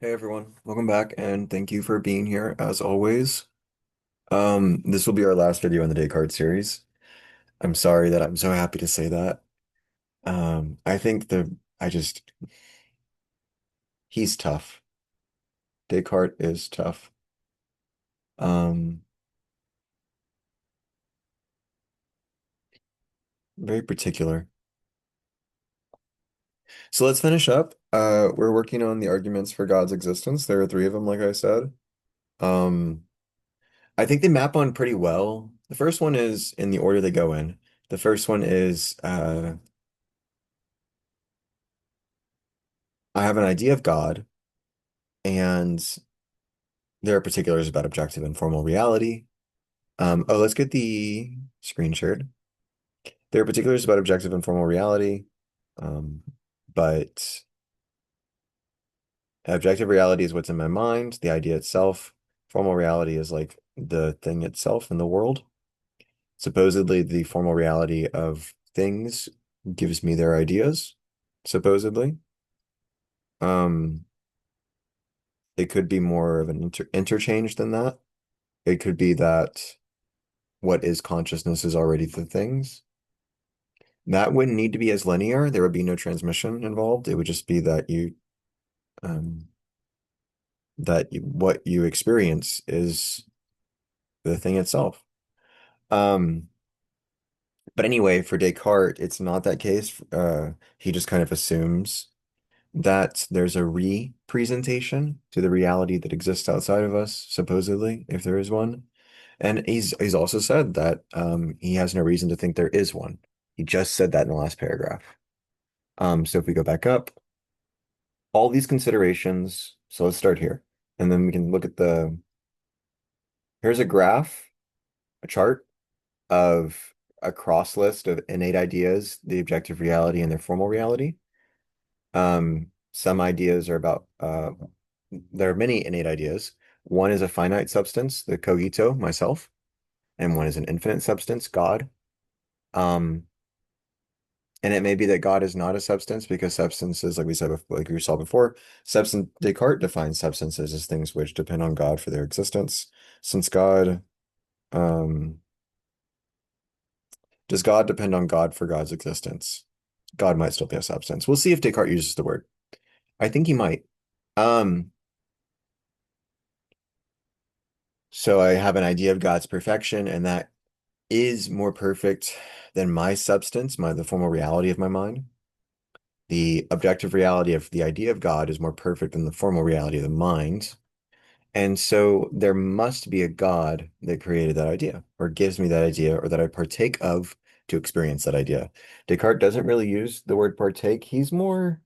Hey everyone, welcome back and thank you for being here as always. This will be our last video in the Descartes series. I'm sorry that I'm so happy to say that. I think I just, he's tough. Descartes is tough. Um, Very particular. So let's finish up. We're working on the arguments for God's existence. There are three of them, like I said. Um, I think they map on pretty well. The first one is in the order they go in. The first one is, I have an idea of God, and there are particulars about objective and formal reality. Let's get the screen shared. There are particulars about objective and formal reality, um, but objective reality is what's in my mind, the idea itself. Formal reality is like the thing itself in the world. Supposedly, the formal reality of things gives me their ideas, supposedly. Um, it could be more of an interchange than that. It could be that what is consciousness is already the things. That wouldn't need to be as linear. There would be no transmission involved. It would just be that um, what you experience is the thing itself. Um, but anyway, for Descartes, it's not that case. He just kind of assumes that there's a representation to the reality that exists outside of us, supposedly, if there is one. And he's also said that he has no reason to think there is one. He just said that in the last paragraph. So if we go back up, all these considerations. So let's start here. And then we can look at here's a graph, a chart of a cross list of innate ideas, the objective reality and their formal reality. Some ideas are about, there are many innate ideas. One is a finite substance, the cogito, myself, and one is an infinite substance, God. Um, And it may be that God is not a substance because substances, like we said, like we saw before, substance Descartes defines substances as things which depend on God for their existence. Since um, does God depend on God for God's existence? God might still be a substance. We'll see if Descartes uses the word. I think he might. Um, so I have an idea of God's perfection, and that is more perfect than my substance, the formal reality of my mind. The objective reality of the idea of God is more perfect than the formal reality of the mind. And so there must be a God that created that idea or gives me that idea or that I partake of to experience that idea. Descartes doesn't really use the word partake. He's more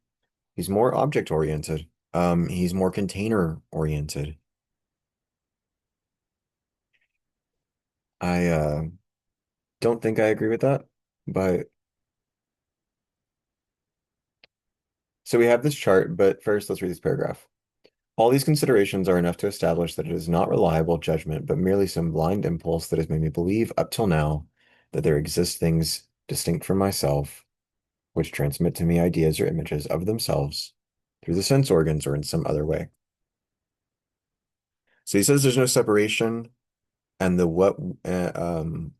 object oriented. He's more container oriented. I don't think I agree with that. But so we have this chart, but first let's read this paragraph. All these considerations are enough to establish that it is not reliable judgment, but merely some blind impulse that has made me believe up till now that there exist things distinct from myself, which transmit to me ideas or images of themselves through the sense organs or in some other way. So he says there's no separation, and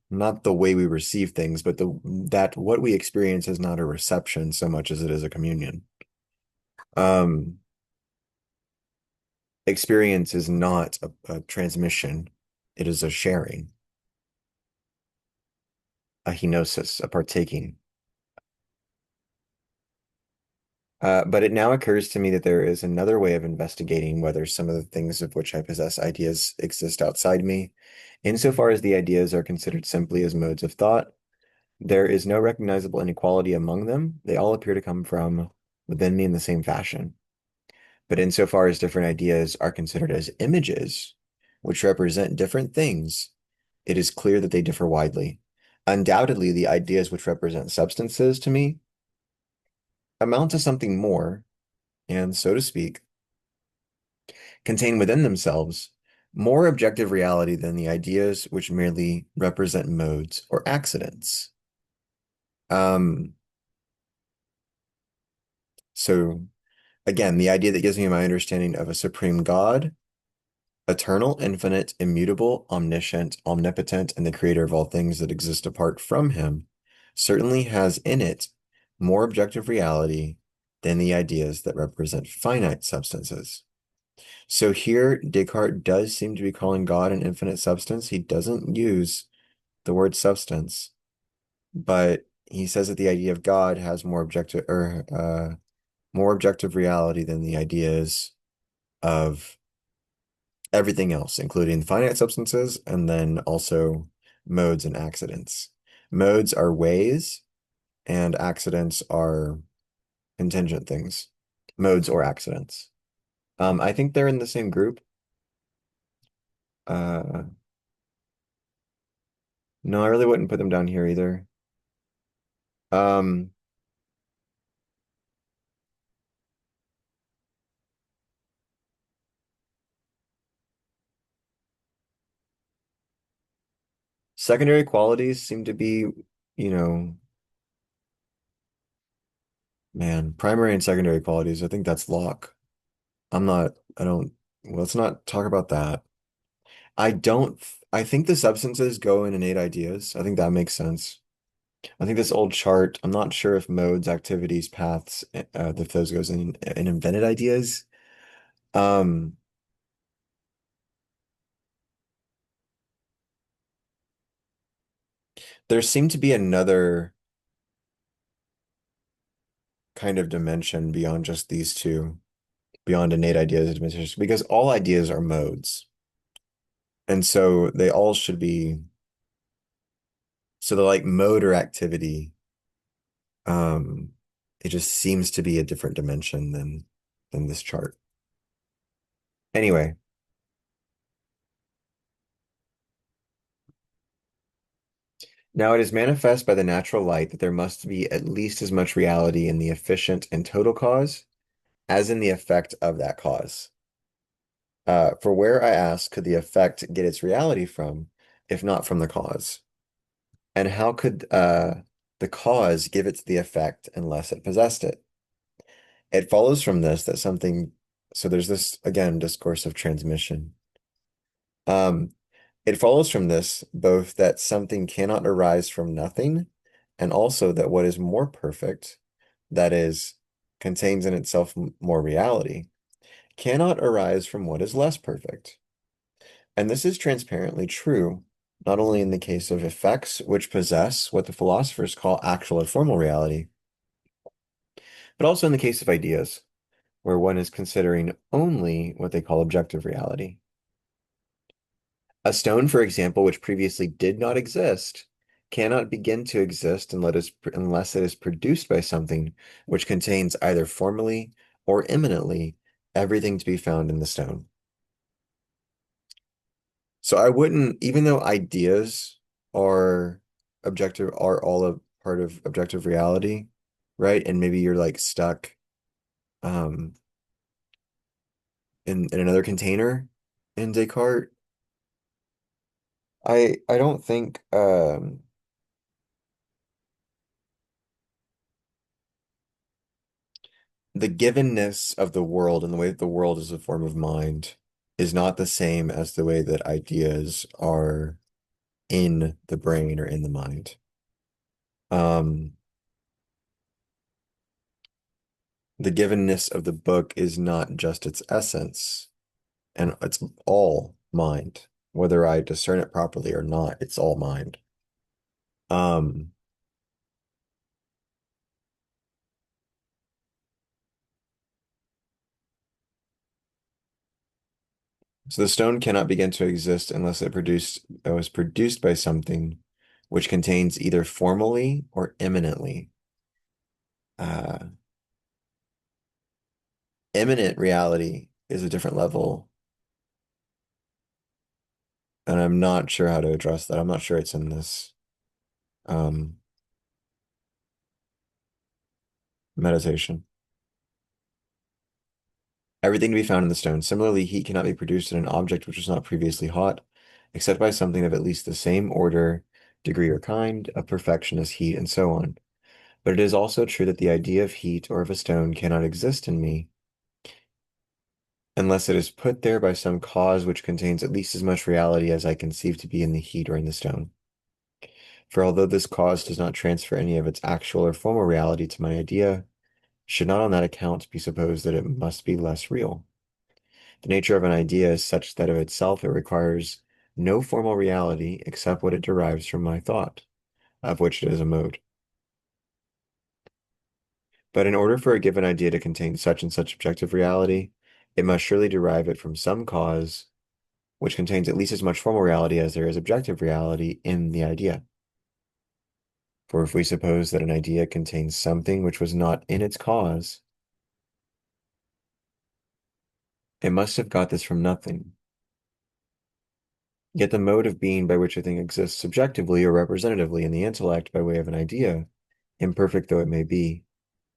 not the way we receive things, but that what we experience is not a reception so much as it is a communion. Um, Experience is not a transmission; it is a sharing, a henosis, a partaking. But it now occurs to me that there is another way of investigating whether some of the things of which I possess ideas exist outside me. Insofar as the ideas are considered simply as modes of thought, there is no recognizable inequality among them. They all appear to come from within me in the same fashion. But insofar as different ideas are considered as images, which represent different things, it is clear that they differ widely. Undoubtedly, the ideas which represent substances to me amount to something more, and so to speak, contain within themselves more objective reality than the ideas which merely represent modes or accidents. Um, so Again, the idea that gives me my understanding of a supreme God, eternal, infinite, immutable, omniscient, omnipotent, and the creator of all things that exist apart from him, certainly has in it more objective reality than the ideas that represent finite substances. So here, Descartes does seem to be calling God an infinite substance. He doesn't use the word substance, but he says that the idea of God has more objective reality than the ideas of everything else, including finite substances and then also modes and accidents. Modes are ways, and accidents are contingent things, modes or accidents. I think they're in the same group. Uh, no, I really wouldn't put them down here either. Um, Secondary qualities seem to be, you know, man, primary and secondary qualities. I think that's Locke. I don't, well, let's not talk about that. I think the substances go in innate ideas. I think that makes sense. I think this old chart, I'm not sure if modes, activities, paths, if those goes in invented ideas. Um, there seemed to be another kind of dimension beyond just these two, beyond innate ideas and dimensions, because all ideas are modes. And so they all should be, so the like mode or activity, um, it just seems to be a different dimension than this chart. Anyway, now it is manifest by the natural light that there must be at least as much reality in the efficient and total cause as in the effect of that cause. For where I ask, could the effect get its reality from, if not from the cause? And how could the cause give it the effect unless it possessed it? It follows from this that something, so there's this, again, discourse of transmission. Um, it follows from this both that something cannot arise from nothing, and also that what is more perfect, that is, contains in itself more reality, cannot arise from what is less perfect. And this is transparently true, not only in the case of effects, which possess what the philosophers call actual or formal reality, but also in the case of ideas, where one is considering only what they call objective reality. A stone, for example, which previously did not exist, cannot begin to exist unless it is produced by something which contains either formally or immanently everything to be found in the stone. So I wouldn't, even though ideas are are all a part of objective reality, right? And maybe you're like stuck um in another container in Descartes. I don't think the givenness of the world and the way that the world is a form of mind is not the same as the way that ideas are in the brain or in the mind. Um, the givenness of the book is not just its essence, and it's all mind. Whether I discern it properly or not, it's all mind. Um, so the stone cannot begin to exist unless it was produced by something which contains either formally or immanently. Uh, Immanent reality is a different level, and I'm not sure how to address that. I'm not sure it's in this um, meditation. Everything to be found in the stone. Similarly, heat cannot be produced in an object which was not previously hot, except by something of at least the same order, degree, or kind of perfection as heat, and so on. But it is also true that the idea of heat or of a stone cannot exist in me unless it is put there by some cause which contains at least as much reality as I conceive to be in the heat or in the stone. For although this cause does not transfer any of its actual or formal reality to my idea, it should not on that account be supposed that it must be less real. The nature of an idea is such that of itself it requires no formal reality except what it derives from my thought, of which it is a mode. But in order for a given idea to contain such and such objective reality, it must surely derive it from some cause which contains at least as much formal reality as there is objective reality in the idea. For if we suppose that an idea contains something which was not in its cause, it must have got this from nothing. Yet the mode of being by which a thing exists subjectively or representatively in the intellect by way of an idea, imperfect though it may be,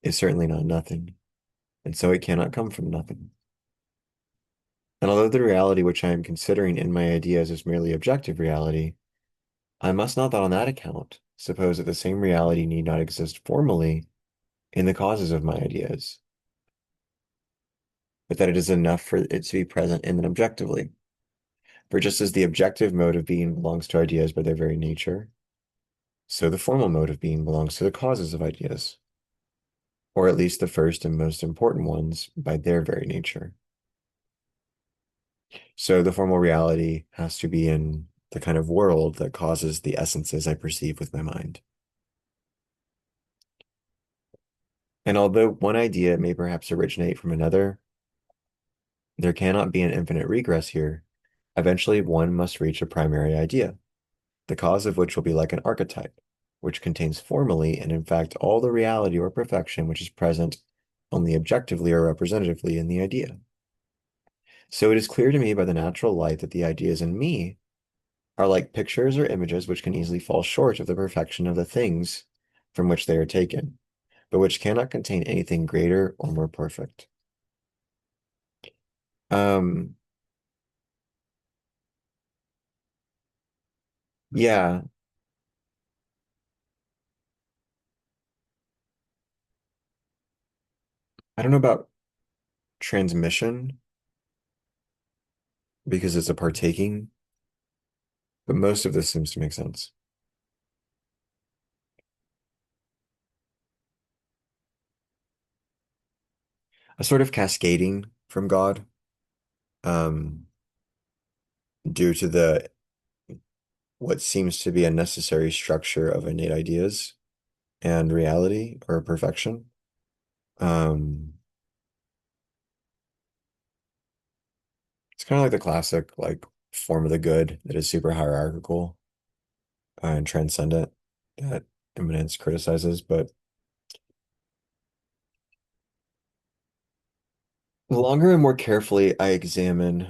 is certainly not nothing, and so it cannot come from nothing. And although the reality which I am considering in my ideas is merely objective reality, I must not on that account suppose that the same reality need not exist formally in the causes of my ideas, but that it is enough for it to be present in them objectively. For just as the objective mode of being belongs to ideas by their very nature, so the formal mode of being belongs to the causes of ideas, or at least the first and most important ones by their very nature. So the formal reality has to be in the kind of world that causes the essences I perceive with my mind. And although one idea may perhaps originate from another, there cannot be an infinite regress here. Eventually, one must reach a primary idea, the cause of which will be like an archetype, which contains formally and in fact all the reality or perfection which is present only objectively or representatively in the idea. So it is clear to me by the natural light that the ideas in me are like pictures or images which can easily fall short of the perfection of the things from which they are taken, but which cannot contain anything greater or more perfect. Um, yeah, I don't know about transmission because it's a partaking, but most of this seems to make sense. A sort of cascading from God, um, due to the what seems to be a necessary structure of innate ideas and reality or perfection. Um, it's kind of like the classic like form of the good that is super hierarchical and transcendent that Immanence criticizes, but the longer and more carefully I examine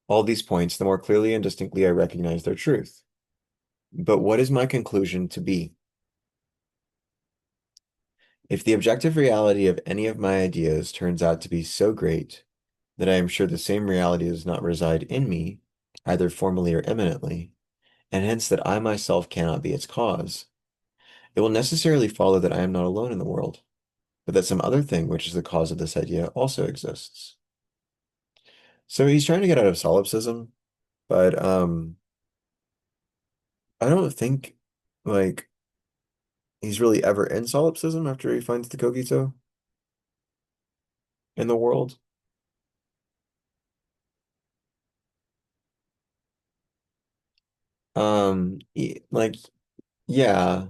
all these points, the more clearly and distinctly I recognize their truth. But what is my conclusion to be? If the objective reality of any of my ideas turns out to be so great that I am sure the same reality does not reside in me, either formally or eminently, and hence that I myself cannot be its cause, it will necessarily follow that I am not alone in the world, but that some other thing which is the cause of this idea also exists. So he's trying to get out of solipsism, but I don't think like he's really ever in solipsism after he finds the cogito in the world. Like yeah,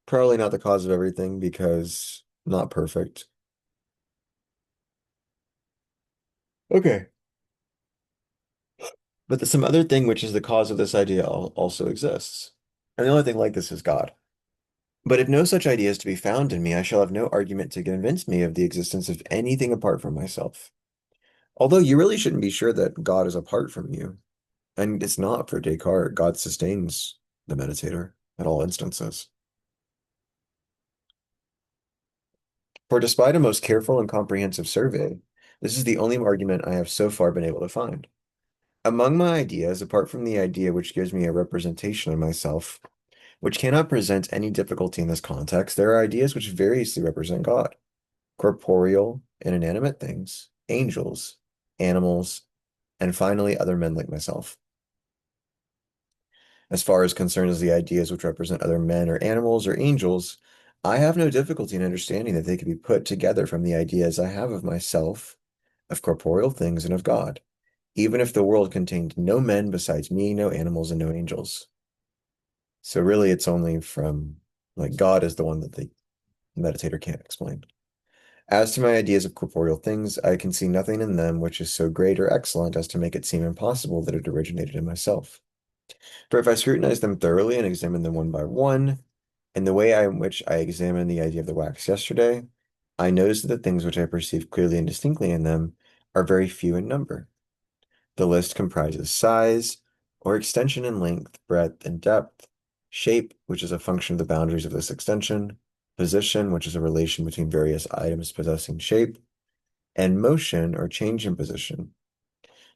probably not the cause of everything because not perfect. Okay. But some other thing which is the cause of this idea also exists. And the only thing like this is God. But if no such idea is to be found in me, I shall have no argument to convince me of the existence of anything apart from myself. Although you really shouldn't be sure that God is apart from you. And it's not for Descartes. God sustains the meditator at all instances. For despite a most careful and comprehensive survey, this is the only argument I have so far been able to find. Among my ideas, apart from the idea which gives me a representation of myself, which cannot present any difficulty in this context, there are ideas which variously represent God. corporeal and inanimate things, angels, animals, and finally other men like myself. As far as concerns the ideas which represent other men or animals or angels, I have no difficulty in understanding that they could be put together from the ideas I have of myself, of corporeal things, and of God, even if the world contained no men besides me, no animals, and no angels. So really, it's only from, like, God is the one that the meditator can't explain. As to my ideas of corporeal things, I can see nothing in them which is so great or excellent as to make it seem impossible that it originated in myself. For if I scrutinize them thoroughly and examine them one by one, in the way in which I examined the idea of the wax yesterday, I notice that the things which I perceive clearly and distinctly in them are very few in number. The list comprises size, or extension in length, breadth, and depth, shape, which is a function of the boundaries of this extension, position, which is a relation between various items possessing shape, and motion, or change in position.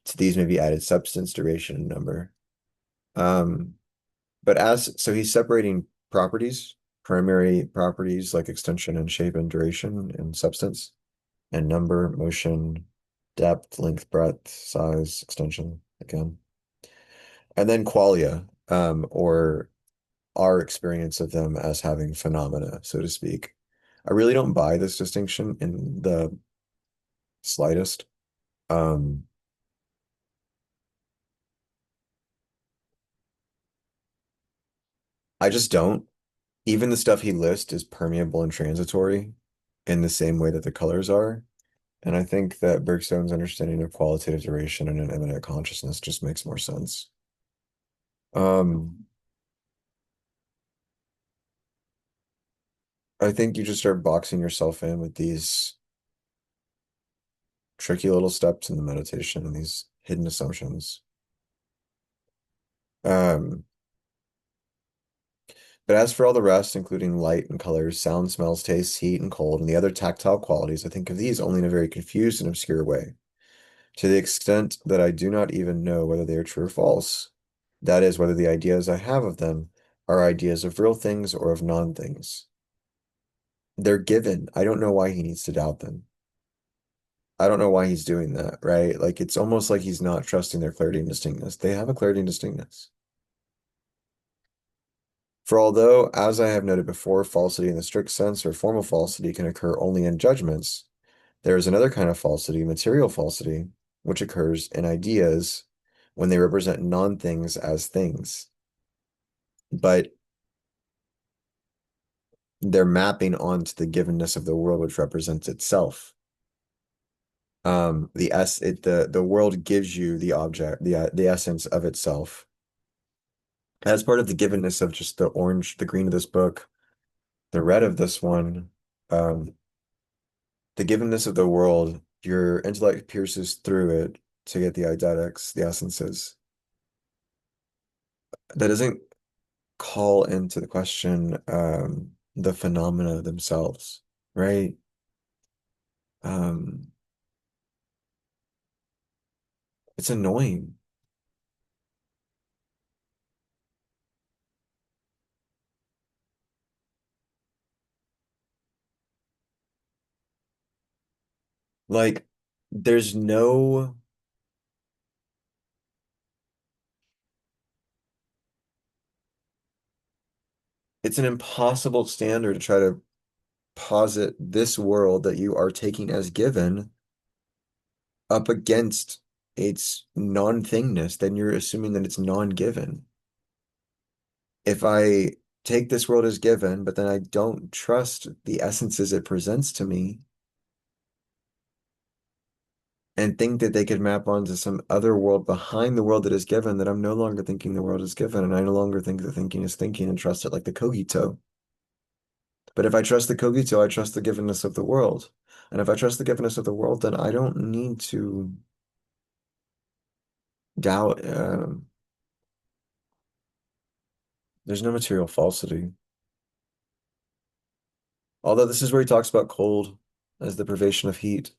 To these may be added substance, duration, and number. Um, so he's separating properties, primary properties like extension and shape and duration and substance, and number, motion, depth, length, breadth, size, extension, again. And then qualia, or our experience of them as having phenomena, so to speak. I really don't buy this distinction in the slightest. Um, I just don't. Even the stuff he lists is permeable and transitory in the same way that the colors are. And I think that Bergstone's understanding of qualitative duration and an immanent consciousness just makes more sense. Um, I think you just start boxing yourself in with these tricky little steps in the meditation and these hidden assumptions. Um, but as for all the rest, including light and colors, sound, smells, tastes, heat and cold, and the other tactile qualities, I think of these only in a very confused and obscure way, to the extent that I do not even know whether they are true or false. That is, whether the ideas I have of them are ideas of real things or of non-things. They're given. I don't know why he needs to doubt them. I don't know why he's doing that, right? Like it's almost like he's not trusting their clarity and distinctness. They have a clarity and distinctness. For although, as I have noted before, falsity in the strict sense or formal falsity can occur only in judgments, there is another kind of falsity, material falsity, which occurs in ideas when they represent non-things as things, but they're mapping onto the givenness of the world, which represents itself. The world gives you the object, the essence of itself. As part of the givenness of just the orange, the green of this book, the red of this one, um, the givenness of the world, your intellect pierces through it to get the eidetics, the essences. That doesn't call into the question the phenomena themselves, right? Um, it's annoying. Like, there's no, it's an impossible standard to try to posit this world that you are taking as given up against its non-thingness, then you're assuming that it's non-given. If I take this world as given, but then I don't trust the essences it presents to me and think that they could map onto some other world behind the world that is given, that I'm no longer thinking the world is given, and I no longer think that thinking is thinking and trust it like the cogito. But if I trust the cogito, I trust the givenness of the world. And if I trust the givenness of the world, then I don't need to doubt. There's no material falsity. Although this is where he talks about cold as the privation of heat.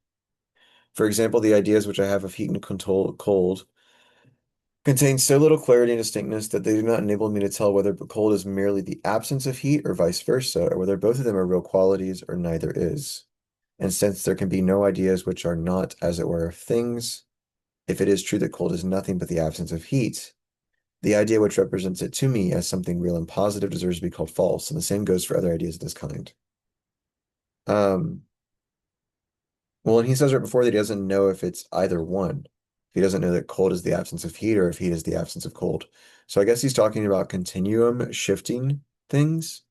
For example, the ideas which I have of heat and control cold contain so little clarity and distinctness that they do not enable me to tell whether cold is merely the absence of heat or vice versa, or whether both of them are real qualities or neither is. And since there can be no ideas which are not, as it were, things, if it is true that cold is nothing but the absence of heat, the idea which represents it to me as something real and positive deserves to be called false, and the same goes for other ideas of this kind. Um, well, and he says right before that he doesn't know if it's either one. He doesn't know that cold is the absence of heat or if heat is the absence of cold. So I guess he's talking about continuum shifting things,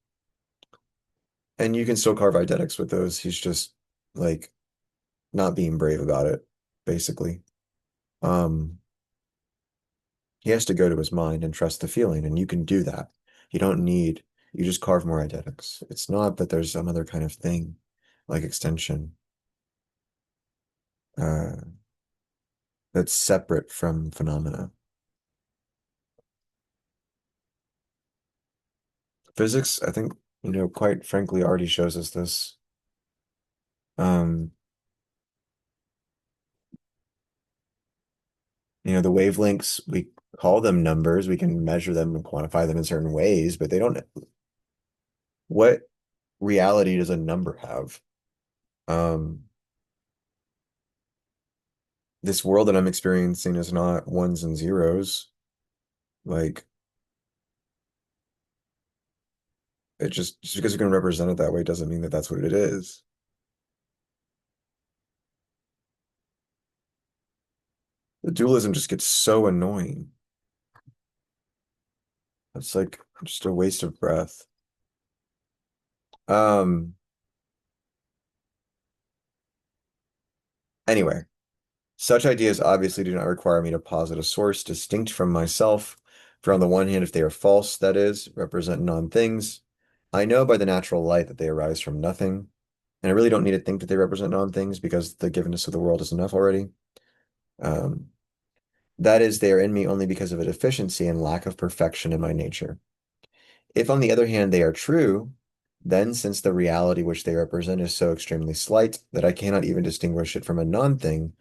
and you can still carve eidetics with those. He's just like not being brave about it, basically. Um, he has to go to his mind and trust the feeling, and you can do that. You don't need, you just carve more eidetics. It's not that there's some other kind of thing like extension uh, that's separate from phenomena. Physics, I think, quite frankly, already shows us this. Um, the wavelengths, we call them numbers, we can measure them and quantify them in certain ways, but they don't, what reality does a number have? Um, this world that I'm experiencing is not ones and zeros. Like, it just because you can represent it that way doesn't mean that that's what it is. The dualism just gets so annoying. It's like just a waste of breath. Um, anyway, such ideas obviously do not require me to posit a source distinct from myself. For on the one hand, if they are false, that is, represent non-things, I know by the natural light that they arise from nothing. And I really don't need to think that they represent non-things because the givenness of the world is enough already. Um, that is, they are in me only because of a deficiency and lack of perfection in my nature. If, on the other hand, they are true, then since the reality which they represent is so extremely slight that I cannot even distinguish it from a non-thing,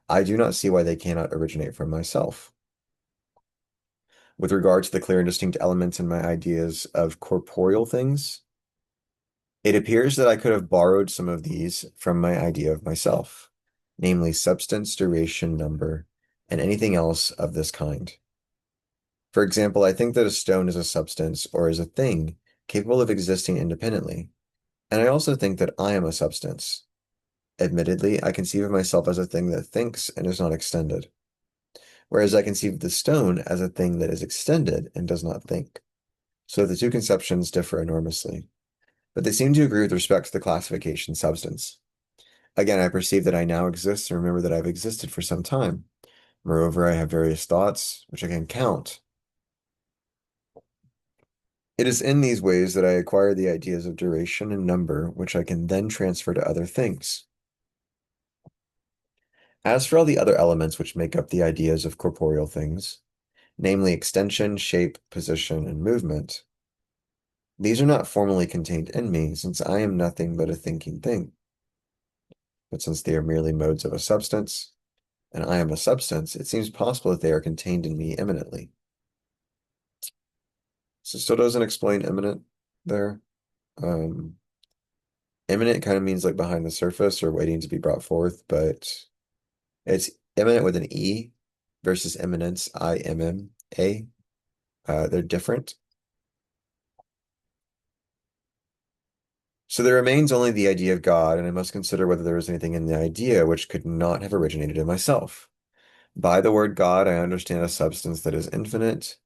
I do not see why they cannot originate from myself. With regard to the clear and distinct elements in my ideas of corporeal things, it appears that I could have borrowed some of these from my idea of myself, namely substance, duration, number, and anything else of this kind. For example, I think that a stone is a substance or is a thing capable of existing independently, and I also think that I am a substance. Admittedly, I conceive of myself as a thing that thinks and is not extended, whereas I conceive of the stone as a thing that is extended and does not think. So the two conceptions differ enormously, but they seem to agree with respect to the classification substance. Again, I perceive that I now exist and remember that I've existed for some time. Moreover, I have various thoughts, which I can count. It is in these ways that I acquire the ideas of duration and number, which I can then transfer to other things. As for all the other elements which make up the ideas of corporeal things, namely extension, shape, position, and movement, these are not formally contained in me, since I am nothing but a thinking thing. But since they are merely modes of a substance, and I am a substance, it seems possible that they are contained in me immanently. So still doesn't explain immanent there. Um, Immanent kind of means like behind the surface or waiting to be brought forth, but it's immanent with an E versus immanence, IMMA. They're different. So there remains only the idea of God, and I must consider whether there is anything in the idea which could not have originated in myself. By the word God, I understand a substance that is infinite,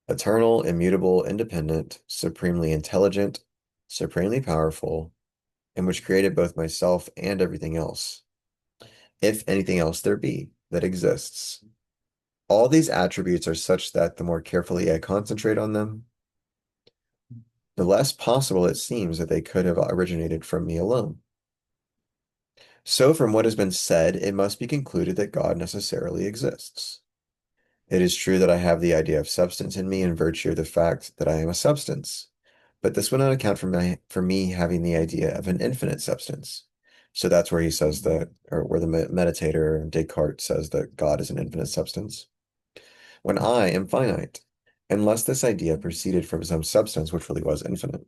eternal, immutable, independent, supremely intelligent, supremely powerful, and which created both myself and everything else, if anything else there be, that exists. All these attributes are such that the more carefully I concentrate on them, the less possible it seems that they could have originated from me alone. So, from what has been said, it must be concluded that God necessarily exists. It is true that I have the idea of substance in me in virtue of the fact that I am a substance, but this would not account for me having the idea of an infinite substance. So that's where he says that, or where the meditator Descartes says that God is an infinite substance, when I am finite, unless this idea proceeded from some substance which really was infinite.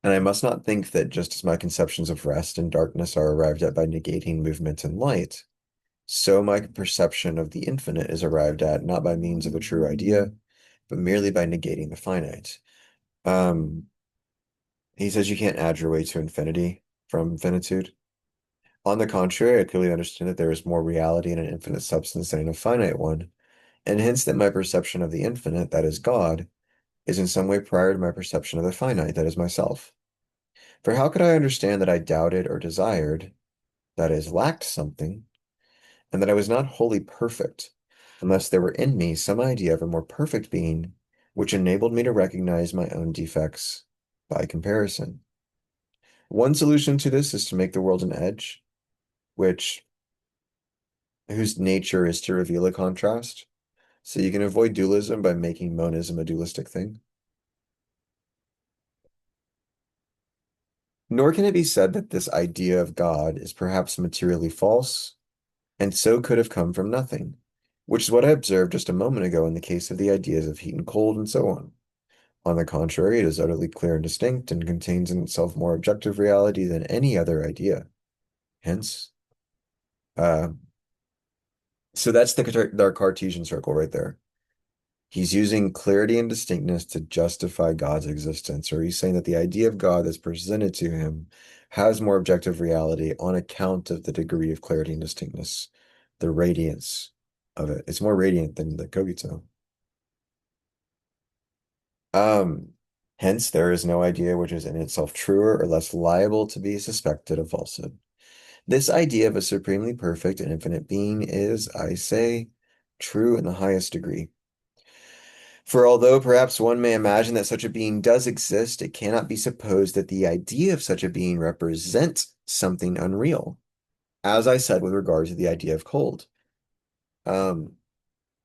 And I must not think that just as my conceptions of rest and darkness are arrived at by negating movement and light, so my perception of the infinite is arrived at not by means of a true idea, but merely by negating the finite. Um, he says you can't add your way to infinity from finitude. On the contrary, I clearly understand that there is more reality in an infinite substance than in a finite one, and hence that my perception of the infinite, that is God, is in some way prior to my perception of the finite, that is myself. For how could I understand that I doubted or desired, that is, lacked something, and that I was not wholly perfect, unless there were in me some idea of a more perfect being, which enabled me to recognize my own defects by comparison? One solution to this is to make the world an edge, which whose nature is to reveal a contrast. So you can avoid dualism by making monism a dualistic thing. Nor can it be said that this idea of God is perhaps materially false, and so could have come from nothing, which is what I observed just a moment ago in the case of the ideas of heat and cold and so on. On the contrary, it is utterly clear and distinct and contains in itself more objective reality than any other idea. Hence, uh, so that's the Cartesian circle right there. He's using clarity and distinctness to justify God's existence, or he's saying that the idea of God that's presented to him has more objective reality on account of the degree of clarity and distinctness, the radiance of it. It's more radiant than the cogito. Um, Hence, there is no idea which is in itself truer or less liable to be suspected of falsehood. This idea of a supremely perfect and infinite being is, I say, true in the highest degree. For although perhaps one may imagine that such a being does exist, it cannot be supposed that the idea of such a being represents something unreal. As I said with regard to the idea of cold, um,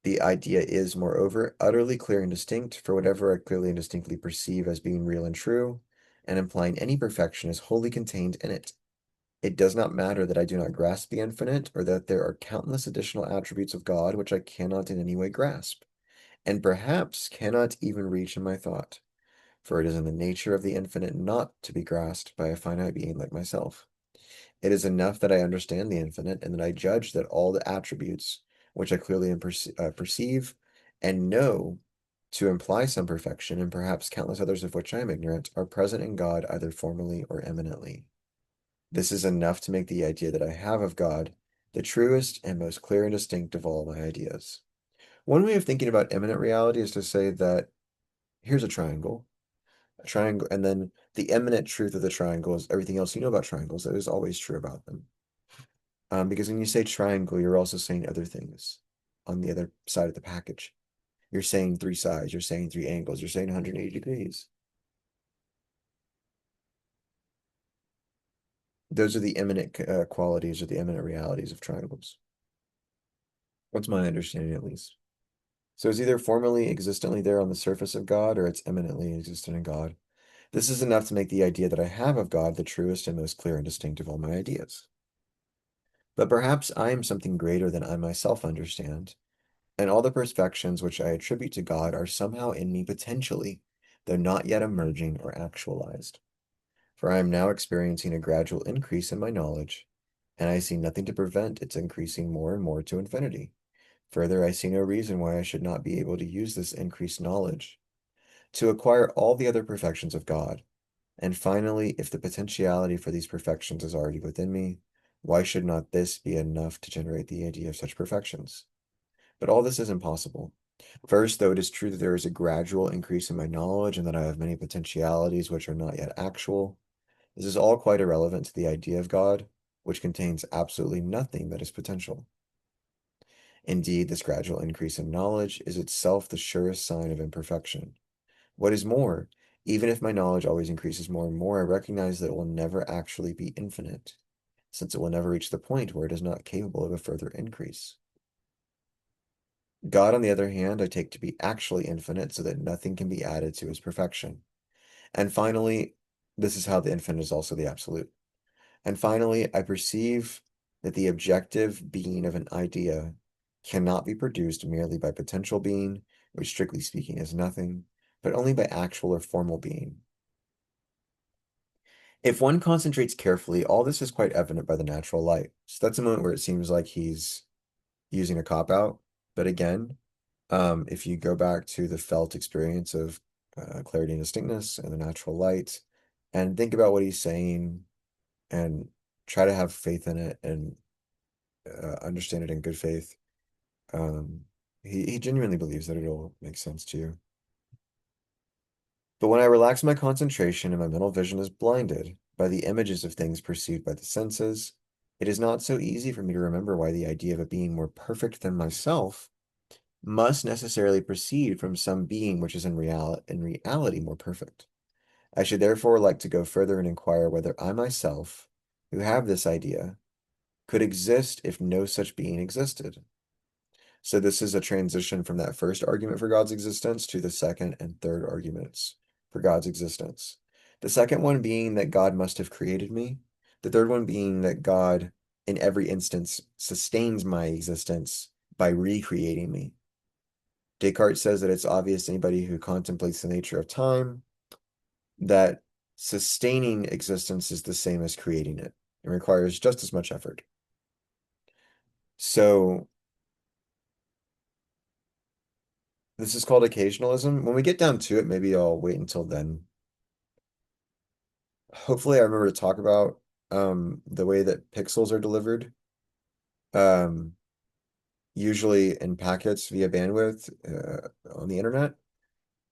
the idea is, moreover, utterly clear and distinct, for whatever I clearly and distinctly perceive as being real and true, and implying any perfection is wholly contained in it. It does not matter that I do not grasp the infinite, or that there are countless additional attributes of God which I cannot in any way grasp, and perhaps cannot even reach in my thought, for it is in the nature of the infinite not to be grasped by a finite being like myself. It is enough that I understand the infinite, and that I judge that all the attributes which I clearly perceive and know to imply some perfection, and perhaps countless others of which I am ignorant, are present in God either formally or eminently. This is enough to make the idea that I have of God the truest and most clear and distinct of all my ideas. One way of thinking about immanent reality is to say that here's a triangle, and then the eminent truth of the triangle is everything else you know about triangles that is always true about them. Because when you say triangle, you're also saying other things on the other side of the package. You're saying three sides, you're saying three angles, you're saying 180 degrees. Those are the eminent qualities or the eminent realities of triangles. That's my understanding, at least. So it's either formally existently there on the surface of God, or it's eminently existent in God. This is enough to make the idea that I have of God the truest and most clear and distinct of all my ideas. But perhaps I am something greater than I myself understand, and all the perfections which I attribute to God are somehow in me potentially, though not yet emerging or actualized. For I am now experiencing a gradual increase in my knowledge, and I see nothing to prevent its increasing more and more to infinity. Further, I see no reason why I should not be able to use this increased knowledge to acquire all the other perfections of God. And finally, if the potentiality for these perfections is already within me, why should not this be enough to generate the idea of such perfections? But all this is impossible. First, though it is true that there is a gradual increase in my knowledge and that I have many potentialities which are not yet actual, this is all quite irrelevant to the idea of God, which contains absolutely nothing that is potential. Indeed, this gradual increase in knowledge is itself the surest sign of imperfection. What is more, even if my knowledge always increases more and more, I recognize that it will never actually be infinite, since it will never reach the point where it is not capable of a further increase. God, on the other hand, I take to be actually infinite, so that nothing can be added to his perfection. And finally, this is how the infinite is also the absolute. And finally, I perceive that the objective being of an idea cannot be produced merely by potential being, which strictly speaking is nothing, but only by actual or formal being. If one concentrates carefully, all this is quite evident by the natural light. So that's a moment where it seems like he's using a cop-out. But again, if you go back to the felt experience of clarity and distinctness and the natural light, and think about what he's saying and try to have faith in it and understand it in good faith, um, he genuinely believes that it'll make sense to you. But when I relax my concentration and my mental vision is blinded by the images of things perceived by the senses, it is not so easy for me to remember why the idea of a being more perfect than myself must necessarily proceed from some being which is in reality more perfect. I should therefore like to go further and inquire whether I myself, who have this idea, could exist if no such being existed. So this is a transition from that first argument for God's existence to the second and third arguments for God's existence. The second one being that God must have created me. The third one being that God, in every instance, sustains my existence by recreating me. Descartes says that it's obvious to anybody who contemplates the nature of time that sustaining existence is the same as creating it. It requires just as much effort. So this is called occasionalism. When we get down to it, maybe I'll wait until then. Hopefully I remember to talk about the way that pixels are delivered, um, usually in packets via bandwidth on the internet.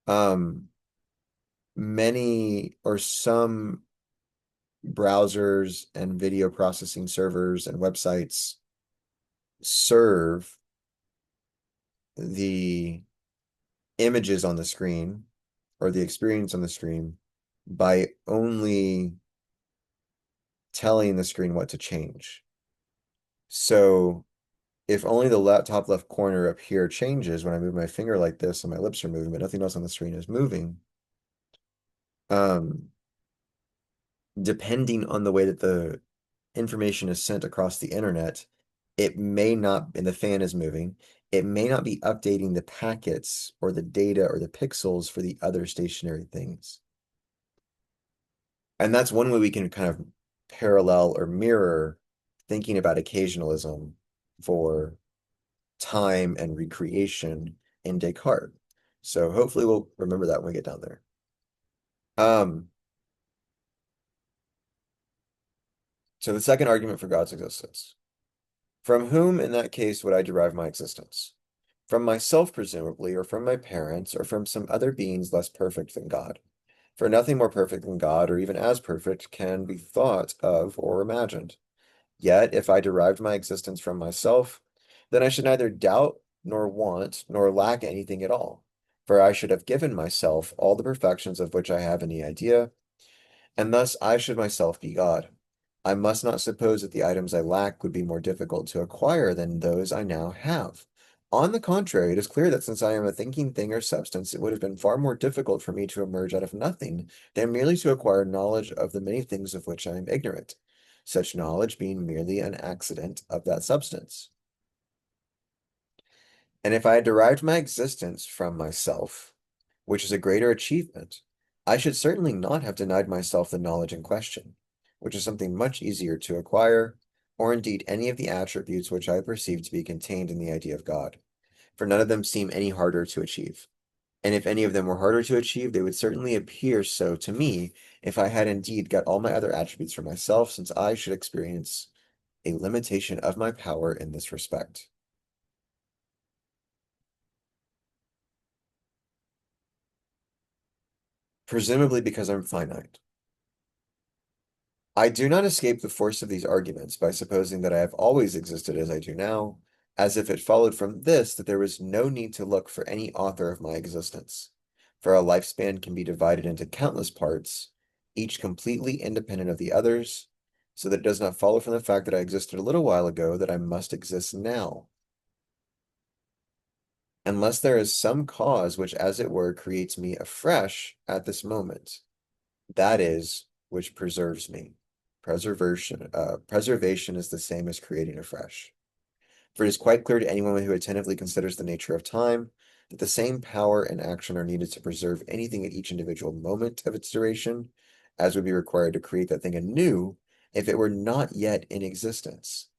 Um, Many or some browsers and video processing servers and websites serve the images on the screen or the experience on the screen by only telling the screen what to change. So if only the top left corner up here changes when I move my finger like this and my lips are moving, but nothing else on the screen is moving, um, depending on the way that the information is sent across the internet, it may not, and the fan is moving, it may not be updating the packets or the data or the pixels for the other stationary things. And that's one way we can kind of parallel or mirror thinking about occasionalism for time and recreation in Descartes. So hopefully we'll remember that when we get down there. Um, so the second argument for God's existence. From whom, in that case, would I derive my existence? From myself, presumably, or from my parents, or from some other beings less perfect than God. For nothing more perfect than God, or even as perfect, can be thought of or imagined. Yet, if I derived my existence from myself, then I should neither doubt, nor want, nor lack anything at all. For I should have given myself all the perfections of which I have any idea, and thus I should myself be God. I must not suppose that the items I lack would be more difficult to acquire than those I now have. On the contrary, it is clear that since I am a thinking thing or substance, it would have been far more difficult for me to emerge out of nothing than merely to acquire knowledge of the many things of which I am ignorant, such knowledge being merely an accident of that substance. And if I had derived my existence from myself, which is a greater achievement, I should certainly not have denied myself the knowledge in question, which is something much easier to acquire, or indeed any of the attributes which I perceive to be contained in the idea of God, for none of them seem any harder to achieve. And if any of them were harder to achieve, they would certainly appear so to me if I had indeed got all my other attributes for myself, since I should experience a limitation of my power in this respect. Presumably because I'm finite. I do not escape the force of these arguments by supposing that I have always existed as I do now, as if it followed from this that there was no need to look for any author of my existence. For a lifespan can be divided into countless parts, each completely independent of the others, so that it does not follow from the fact that I existed a little while ago that I must exist now. Unless there is some cause which, as it were, creates me afresh at this moment. That is, which preserves me. Preservation is the same as creating afresh. For it is quite clear to anyone who attentively considers the nature of time that the same power and action are needed to preserve anything at each individual moment of its duration, as would be required to create that thing anew if it were not yet in existence.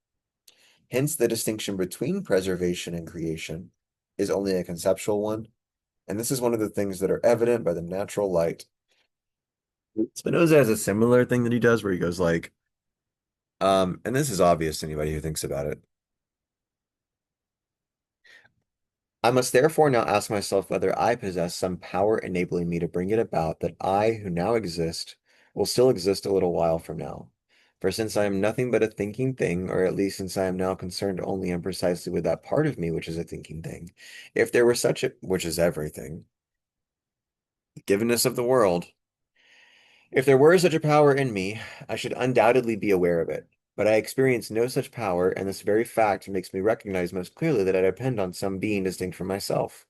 Hence, the distinction between preservation and creation is only a conceptual one, and this is one of the things that are evident by the natural light. Spinoza has a similar thing that he does where he goes like, and this is obvious to anybody who thinks about it. I must therefore now ask myself whether I possess some power enabling me to bring it about that I, who now exist, will still exist a little while from now. For since I am nothing but a thinking thing, or at least since I am now concerned only and precisely with that part of me which is a thinking thing, if there were such a, which is everything, the givenness of the world, if there were such a power in me, I should undoubtedly be aware of it. But I experience no such power, and this very fact makes me recognize most clearly that I depend on some being distinct from myself.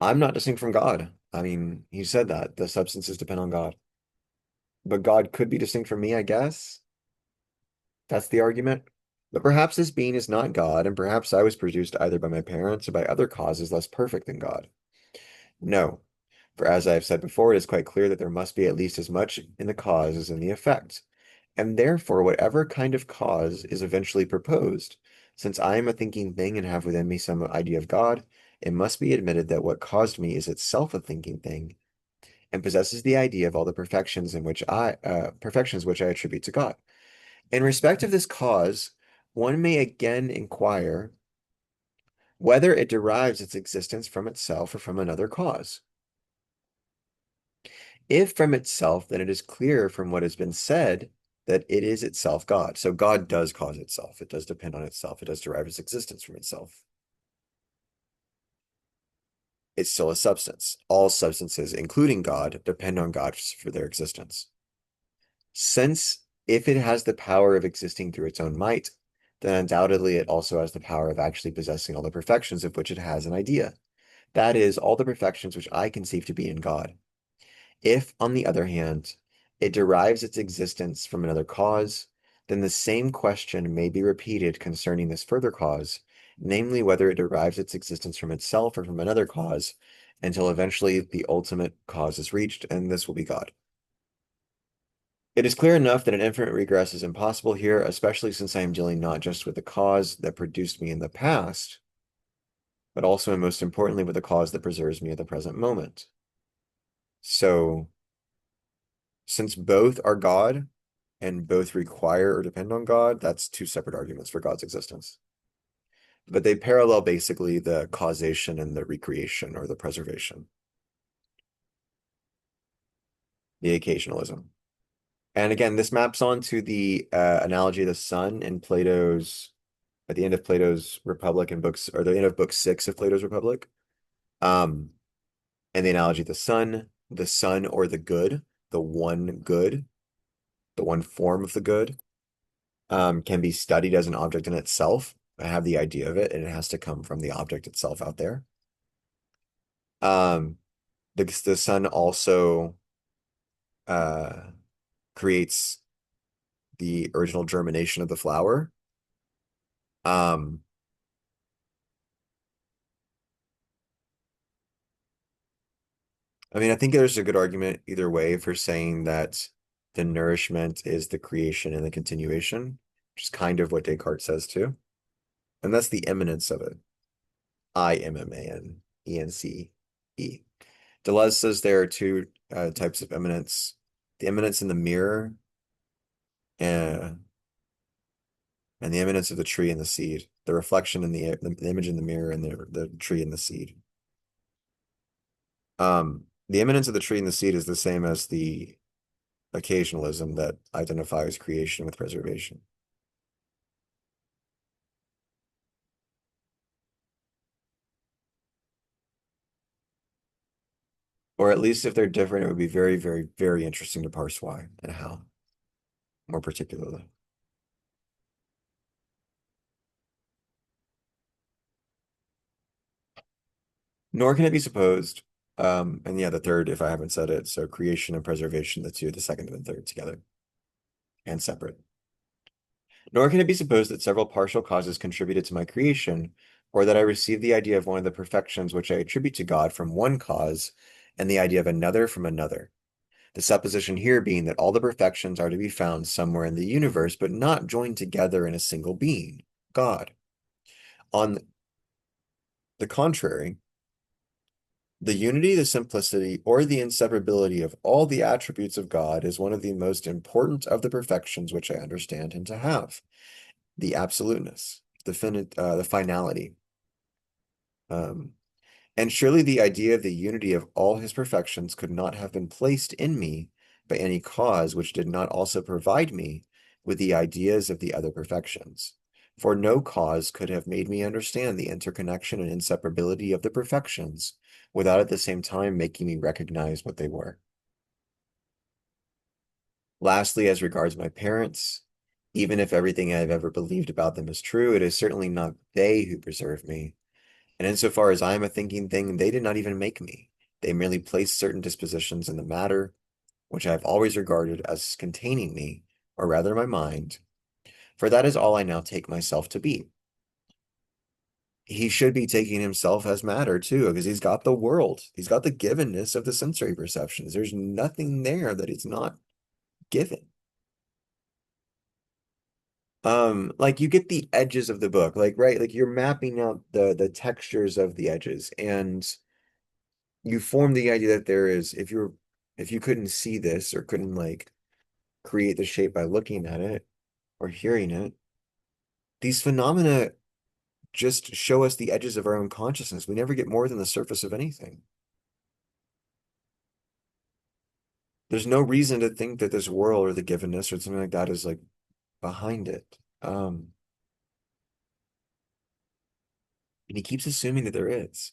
I'm not distinct from God. I mean, he said that the substances depend on God. But God could be distinct from me, I guess. That's the argument. But perhaps this being is not God, and perhaps I was produced either by my parents or by other causes less perfect than God. No, for as I have said before, it is quite clear that there must be at least as much in the cause as in the effect. And therefore, whatever kind of cause is eventually proposed, since I am a thinking thing and have within me some idea of God, it must be admitted that what caused me is itself a thinking thing, and possesses the idea of all the perfections which I attribute to God. In respect of this cause, one may again inquire whether it derives its existence from itself or from another cause. If from itself, then it is clear from what has been said that it is itself God. So God does cause itself. It does depend on itself. It does derive its existence from itself. It's still a substance. All substances, including God, depend on God for their existence. Since if it has the power of existing through its own might, then undoubtedly it also has the power of actually possessing all the perfections of which it has an idea. That is, all the perfections which I conceive to be in God. If, on the other hand, it derives its existence from another cause, then the same question may be repeated concerning this further cause, namely whether it derives its existence from itself or from another cause, until eventually the ultimate cause is reached, and this will be God. It is clear enough that an infinite regress is impossible here, especially since I am dealing not just with the cause that produced me in the past, but also and most importantly with the cause that preserves me at the present moment. So, since both are God and both require or depend on God, that's two separate arguments for God's existence. But they parallel basically the causation and the recreation or the preservation, the occasionalism. And again, this maps onto the analogy of the sun in Plato's, at the end of Plato's Republic in books, or the end of book 6 of Plato's Republic. Um, and the analogy of the sun or the good, the one form of the good, can be studied as an object in itself. I have the idea of it, and it has to come from the object itself out there. Um, the sun also uh, creates the original germination of the flower. Um, I mean, I think there's a good argument either way for saying that the nourishment is the creation and the continuation, which is kind of what Descartes says too. And that's the immanence of it. Immanence. Deleuze says there are two types of immanence. The immanence in the mirror uh, and the immanence of the tree and the seed. The reflection in the image in the mirror and the tree and the seed. The immanence of the tree and the seed is the same as the occasionalism that identifies creation with preservation. Or at least if they're different, it would be very, very, very interesting to parse why and how, more particularly. Nor can it be supposed, and yeah, the third, if I haven't said it, so creation and preservation, the two, the second and the third together and separate. Nor can it be supposed that several partial causes contributed to my creation, or that I receive the idea of one of the perfections which I attribute to God from one cause, and the idea of another from another. The supposition here being that all the perfections are to be found somewhere in the universe, but not joined together in a single being, God. On the contrary, the unity, the simplicity, or the inseparability of all the attributes of God is one of the most important of the perfections which I understand him to have. The absoluteness, the finality. Um, and surely the idea of the unity of all his perfections could not have been placed in me by any cause which did not also provide me with the ideas of the other perfections. For no cause could have made me understand the interconnection and inseparability of the perfections without at the same time making me recognize what they were. Lastly, as regards my parents, even if everything I've ever believed about them is true, it is certainly not they who preserve me. And insofar as I am a thinking thing, they did not even make me. They merely placed certain dispositions in the matter, which I have always regarded as containing me, or rather my mind, for that is all I now take myself to be. He should be taking himself as matter too, because he's got the world. He's got the givenness of the sensory perceptions. There's nothing there that is not given. Like you get the edges of the book, like right, like you're mapping out the textures of the edges, and you form the idea that there is, if you couldn't see this or couldn't like create the shape by looking at it or hearing it, these phenomena just show us the edges of our own consciousness. We never get more than the surface of anything. There's no reason to think that this world or the givenness or something like that is like behind it. And he keeps assuming that there is.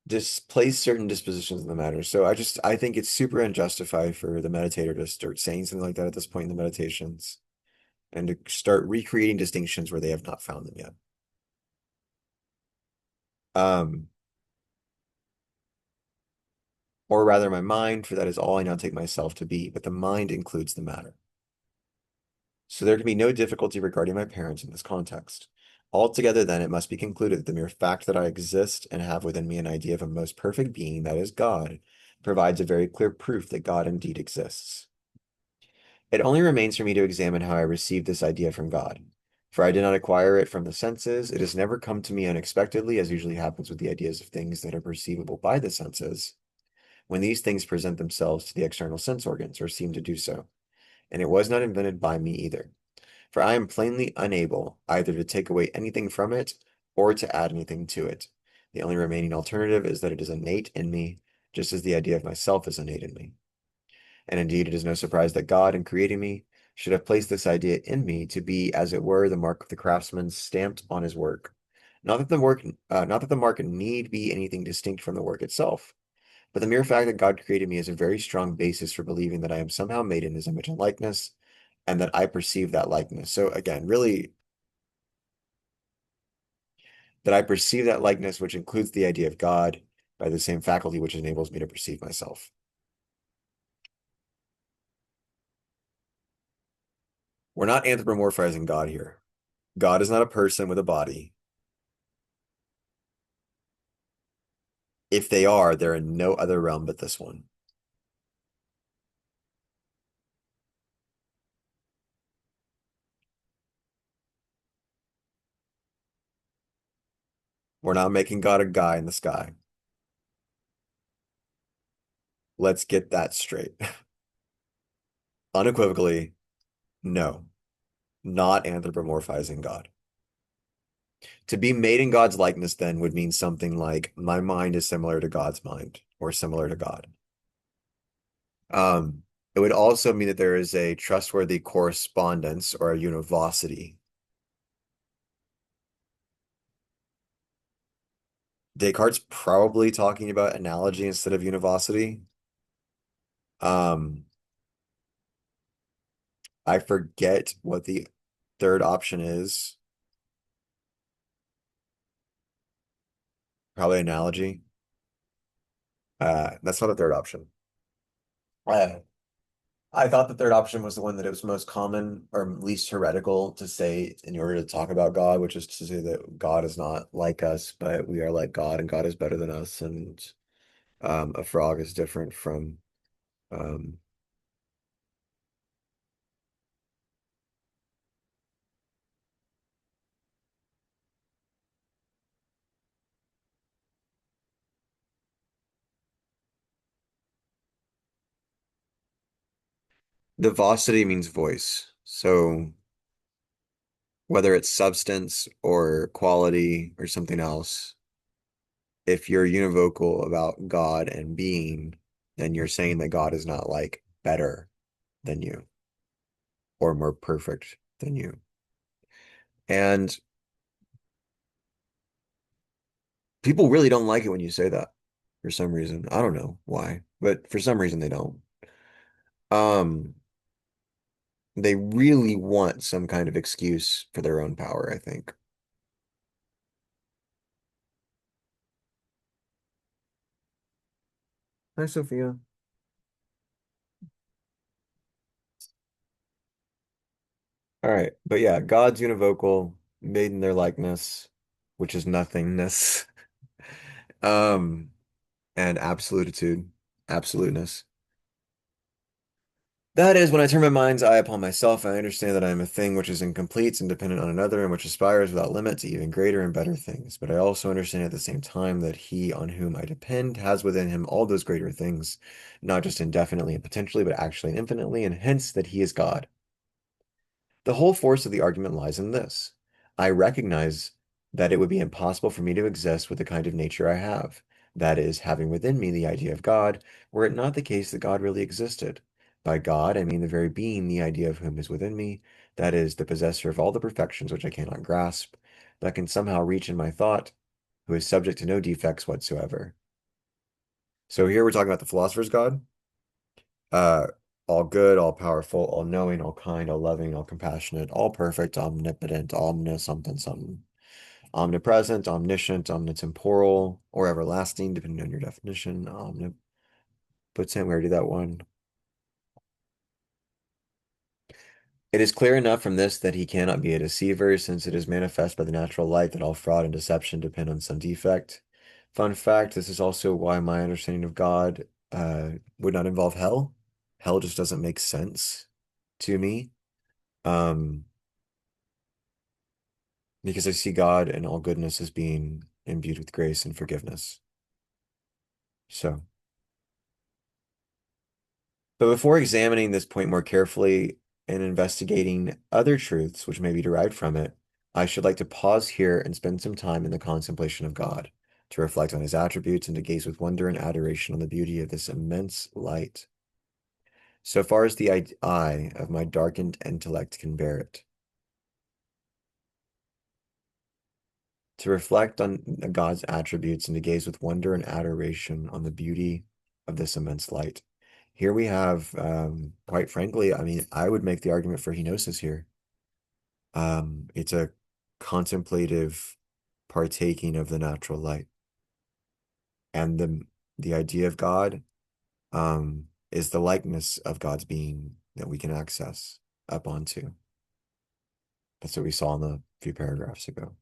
Just place certain dispositions in the matter. So I think it's super unjustified for the meditator to start saying something like that at this point in the meditations and to start recreating distinctions where they have not found them yet. Um, or rather my mind, for that is all I now take myself to be, but the mind includes the matter. So there can be no difficulty regarding my parents in this context. Altogether, then, it must be concluded that the mere fact that I exist and have within me an idea of a most perfect being, that is God, provides a very clear proof that God indeed exists. It only remains for me to examine how I received this idea from God. For I did not acquire it from the senses. It has never come to me unexpectedly, as usually happens with the ideas of things that are perceivable by the senses, when these things present themselves to the external sense organs, or seem to do so. And it was not invented by me either. For I am plainly unable either to take away anything from it or to add anything to it. The only remaining alternative is that it is innate in me, just as the idea of myself is innate in me. And indeed, it is no surprise that God, in creating me, should have placed this idea in me to be, as it were, the mark of the craftsman stamped on his work. Not that the mark need be anything distinct from the work itself, but the mere fact that God created me is a very strong basis for believing that I am somehow made in his image and likeness, and that I perceive that likeness. So again, really, that I perceive that likeness, which includes the idea of God, by the same faculty which enables me to perceive myself. We're not anthropomorphizing God here. God is not a person with a body. If they are, they're in no other realm but this one. We're not making God a guy in the sky. Let's get that straight. Unequivocally, no, not anthropomorphizing God. To be made in God's likeness then would mean something like my mind is similar to God's mind or similar to God. It would also mean that there is a trustworthy correspondence or a univocity. Descartes probably talking about analogy instead of univocity. Um, I forget what the third option is. Probably analogy. That's not a third option. Uh, I thought the third option was the one that it was most common or least heretical to say in order to talk about God, which is to say that God is not like us, but we are like God, and God is better than us, and a frog is different from um, the vosity means voice. So whether it's substance or quality or something else, if you're univocal about God and being, then you're saying that God is not like better than you or more perfect than you. And people really don't like it when you say that for some reason. I don't know why, but for some reason they don't. Um, they really want some kind of excuse for their own power, I think. Hi, Sophia. All right, but yeah, God's univocal, made in their likeness, which is nothingness. Um, and absolutitude, absoluteness. That is, when I turn my mind's eye upon myself, I understand that I am a thing which is incomplete and dependent on another, and which aspires without limit to even greater and better things. But I also understand at the same time that he on whom I depend has within him all those greater things, not just indefinitely and potentially, but actually and infinitely, and hence that he is God. The whole force of the argument lies in this. I recognize that it would be impossible for me to exist with the kind of nature I have, that is, having within me the idea of God, were it not the case that God really existed. By God, I mean the very being, the idea of whom is within me, that is, the possessor of all the perfections which I cannot grasp, but can somehow reach in my thought, who is subject to no defects whatsoever. So here we're talking about the philosopher's God, uh, all good, all powerful, all knowing, all kind, all loving, all compassionate, all perfect, omnipotent, omnis, something, something, omnipresent, omniscient, omnitemporal, or everlasting, depending on your definition. Omnipotent, we already did that one. It is clear enough from this that he cannot be a deceiver, since it is manifest by the natural light that all fraud and deception depend on some defect. Fun fact, this is also why my understanding of God would not involve hell. Hell just doesn't make sense to me. Um, because I see God and all goodness as being imbued with grace and forgiveness. So, but before examining this point more carefully and investigating other truths which may be derived from it, I should like to pause here and spend some time in the contemplation of God, to reflect on his attributes and to gaze with wonder and adoration on the beauty of this immense light, so far as the eye of my darkened intellect can bear it. To reflect on God's attributes and to gaze with wonder and adoration on the beauty of this immense light. Here we have, quite frankly, I mean, I would make the argument for henosis here. It's a contemplative partaking of the natural light. And the idea of God, is the likeness of God's being that we can access up onto. That's what we saw in the few paragraphs ago.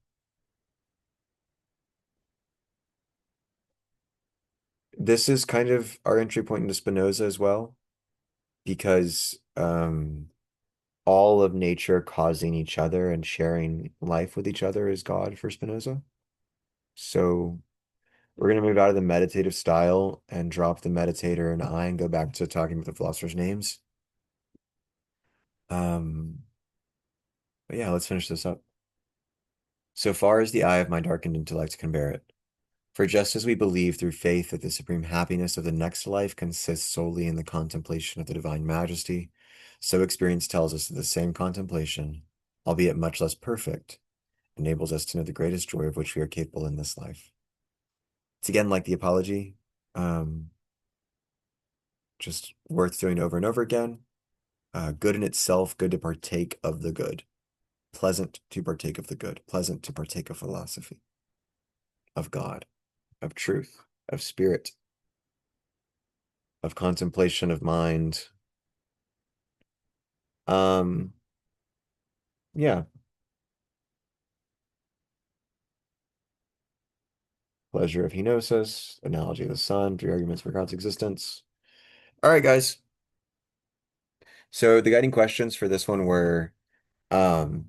This is kind of our entry point into Spinoza as well, because all of nature causing each other and sharing life with each other is God for Spinoza. So we're going to move out of the meditative style and drop the meditator and I and go back to talking about the philosophers' names. Um, but yeah, let's finish this up. So far as the eye of my darkened intellect can bear it. For just as we believe through faith that the supreme happiness of the next life consists solely in the contemplation of the divine majesty, so experience tells us that the same contemplation, albeit much less perfect, enables us to know the greatest joy of which we are capable in this life. It's again like the apology, um, just worth doing over and over again. Good in itself, good to partake of the good, pleasant to partake of the good, pleasant to partake of philosophy, of God, of truth, of spirit, of contemplation of mind. Um, yeah, pleasure of henosis, analogy of the sun, three arguments for God's existence. All right, guys. So the guiding questions for this one were, um,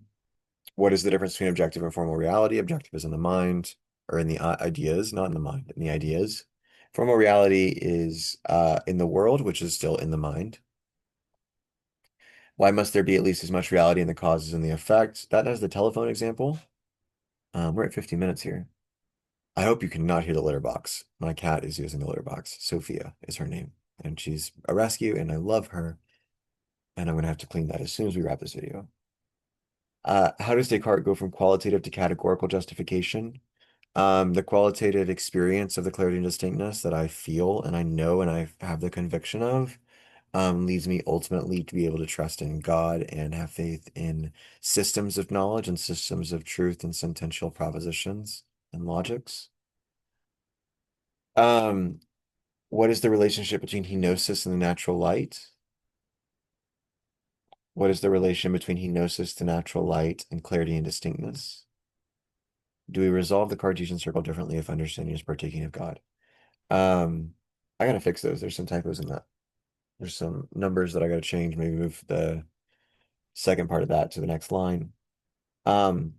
what is the difference between objective and formal reality? Objective is in the mind, or in the ideas, not in the mind, in the ideas. Formal reality is in the world, which is still in the mind. Why must there be at least as much reality in the causes and the effects? That has the telephone example. We're at 15 minutes here. I hope you cannot hear the litter box. My cat is using the litter box. Sophia is her name, and she's a rescue, and I love her. And I'm gonna have to clean that as soon as we wrap this video. How does Descartes go from qualitative to categorical justification? The qualitative experience of the clarity and distinctness that I feel and I know and I have the conviction of leads me ultimately to be able to trust in God and have faith in systems of knowledge and systems of truth and sentential propositions and logics. Um, what is the relationship between henosis and the natural light? What is the relation between henosis, the natural light, and clarity and distinctness? Do we resolve the Cartesian circle differently if understanding is partaking of God? Um, I gotta fix those. There's some typos in that. There's some numbers that I gotta change. Maybe move the second part of that to the next line. Um,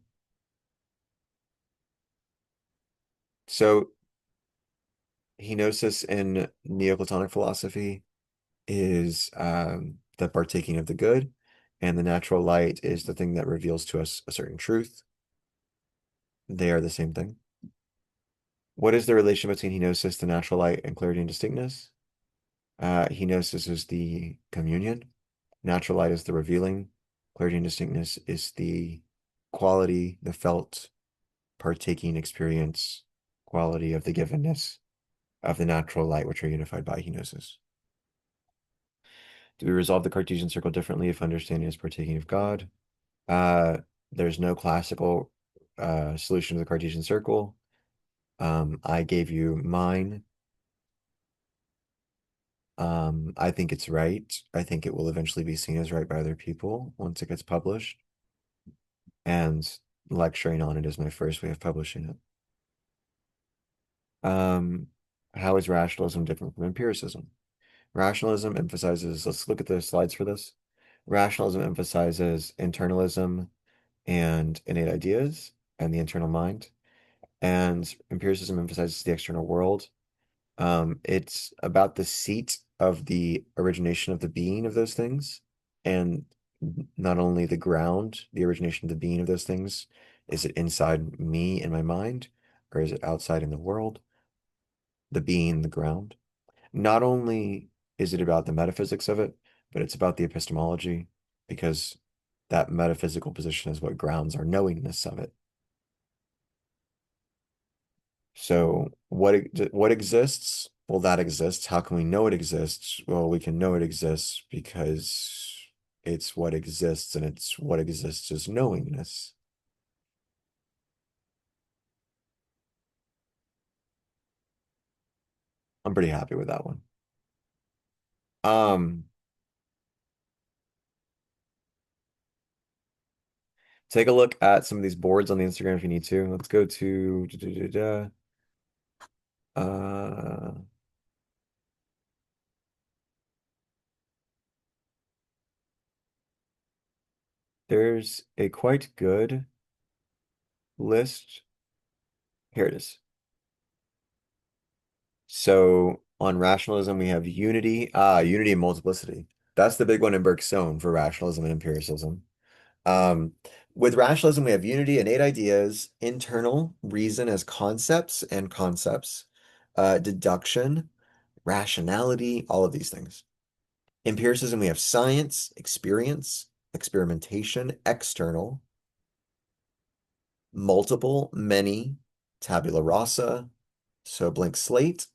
so henosis in Neoplatonic philosophy is the partaking of the good, and the natural light is the thing that reveals to us a certain truth. They are the same thing. What is the relation between henosis, the natural light, and clarity and distinctness? Henosis is the communion. Natural light is the revealing. Clarity and distinctness is the quality, the felt, partaking experience, quality of the givenness of the natural light, which are unified by henosis. Do we resolve the Cartesian circle differently if understanding is partaking of God? Uh, there's no classical solution to the Cartesian circle. I gave you mine. I think it's right. I think it will eventually be seen as right by other people once it gets published. And lecturing on it is my first way of publishing it. Um, how is rationalism different from empiricism? Rationalism emphasizes, let's look at the slides for this. Rationalism emphasizes internalism and innate ideas and the internal mind, and empiricism emphasizes the external world. It's about the seat of the origination of the being of those things, and not only the ground, the origination of the being of those things. Is it inside me in my mind, or is it outside in the world? The being, the ground. Not only is it about the metaphysics of it, but it's about the epistemology, because that metaphysical position is what grounds our knowingness of it. So what exists? Well, that exists. How can we know it exists? Well, we can know it exists because it's what exists, and it's what exists is knowingness. I'm pretty happy with that one. Um, take a look at some of these boards on the Instagram if you need to. Let's go to uh there's a quite good list. Here it is. So on rationalism, we have unity, unity and multiplicity. That's the big one in Bergson for rationalism and empiricism. Um, with rationalism, we have unity, innate ideas, internal reason as concepts and concepts, deduction, rationality, all of these things. Empiricism, we have science, experience, experimentation, external, multiple, many, tabula rasa, so blank slate.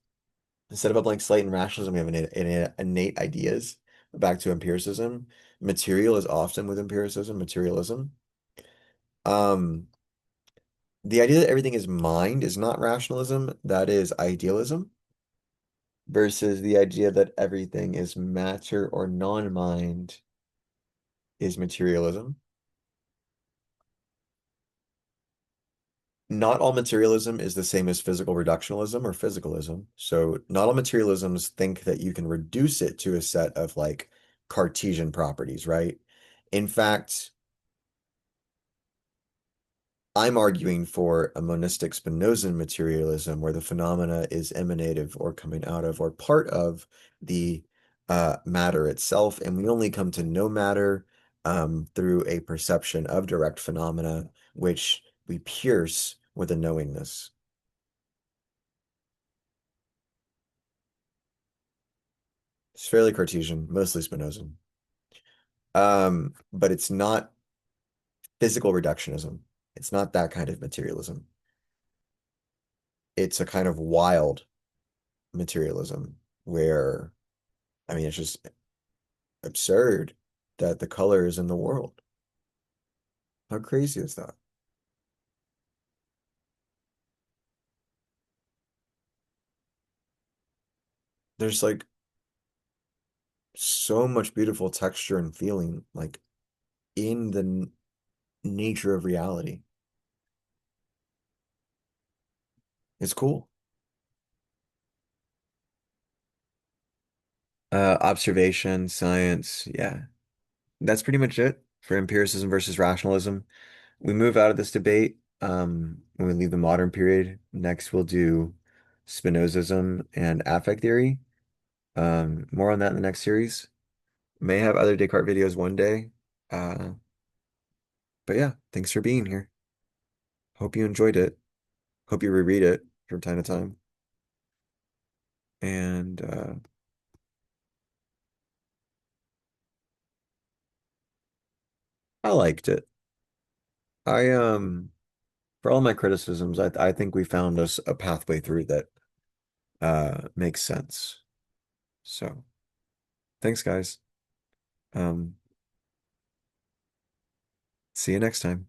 Instead of a blank slate in rationalism, we have innate ideas. Back to empiricism. Material is often with empiricism, materialism. Um, the idea that everything is mind is not rationalism, that is idealism. versus the idea that everything is matter or non-mind is materialism. Not all materialism is the same as physical reductionism or physicalism. So not all materialisms think that you can reduce it to a set of like Cartesian properties, right? In fact, I'm arguing for a monistic Spinozan materialism where the phenomena is emanative or coming out of or part of the matter itself, and we only come to know matter through a perception of direct phenomena, which we pierce with a knowingness. It's fairly Cartesian, mostly Spinozan. But it's not physical reductionism. It's not that kind of materialism. It's a kind of wild materialism where, I mean, it's just absurd that the color is in the world. How crazy is that? There's like so much beautiful texture and feeling, like in the nature of reality. It's cool. Observation, science, yeah. That's pretty much it for empiricism versus rationalism. We move out of this debate when we leave the modern period. Next, we'll do Spinozism and affect theory. More on that in the next series. May have other Descartes videos one day. Uh, but yeah, thanks for being here. Hope you enjoyed it. Hope you reread it from time to time. And I liked it. I for all my criticisms, I think we found us a pathway through that makes sense. So thanks, guys. Um, see you next time.